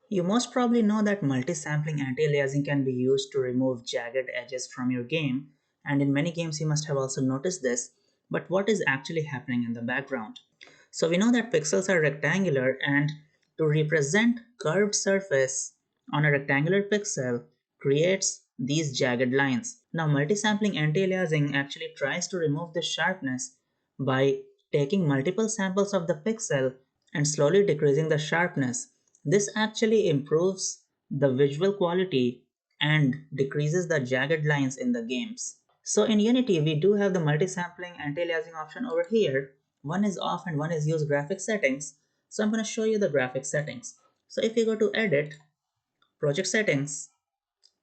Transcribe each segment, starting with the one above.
You most probably know that multi-sampling anti-aliasing can be used to remove jagged edges from your game, and in many games you must have also noticed this, but what is actually happening in the background? So we know that pixels are rectangular, and to represent curved surface on a rectangular pixel creates these jagged lines. Now multi-sampling anti-aliasing actually tries to remove this sharpness by taking multiple samples of the pixel and slowly decreasing the sharpness. This actually improves the visual quality and decreases the jagged lines in the games. So in Unity, we do have the multi-sampling anti-aliasing option over here. One is off and one is use graphic settings. So I'm going to show you the graphic settings. So if you go to Edit, Project Settings,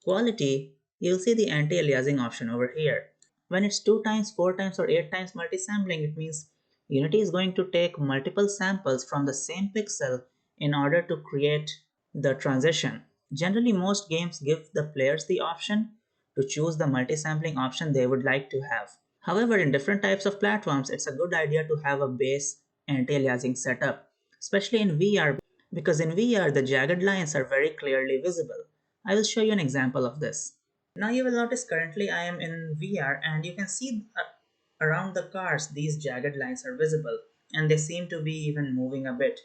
Quality, you'll see the anti-aliasing option over here. When it's 2 times, 4 times or 8 times multi-sampling, it means Unity is going to take multiple samples from the same pixel in order to create the transition. Generally, most games give the players the option to choose the multi-sampling option they would like to have. However, in different types of platforms, it's a good idea to have a base anti-aliasing setup, especially in VR, because in VR the jagged lines are very clearly visible. I will show you an example of this. Now you will notice currently I am in VR and you can see around the cars these jagged lines are visible and they seem to be even moving a bit.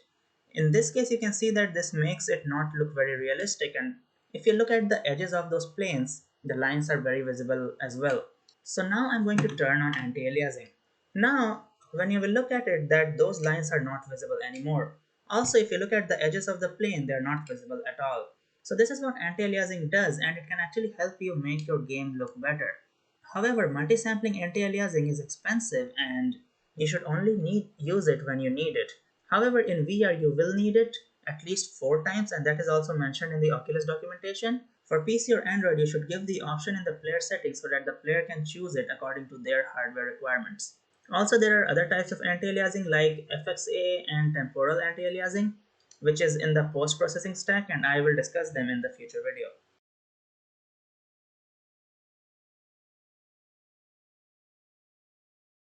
In this case you can see that this makes it not look very realistic, and if you look at the edges of those planes the lines are very visible as well. So now I'm going to turn on anti-aliasing. Now when you will look at it, that those lines are not visible anymore. Also, if you look at the edges of the plane, they're not visible at all. So this is what anti-aliasing does, and it can actually help you make your game look better. However, multi-sampling anti-aliasing is expensive and you should only use it when you need it. However, in VR you will need it at least 4 times, and that is also mentioned in the Oculus documentation. For PC or Android, you should give the option in the player settings so that the player can choose it according to their hardware requirements. Also, there are other types of anti-aliasing like FXA and temporal anti-aliasing, which is in the post-processing stack, and I will discuss them in the future video.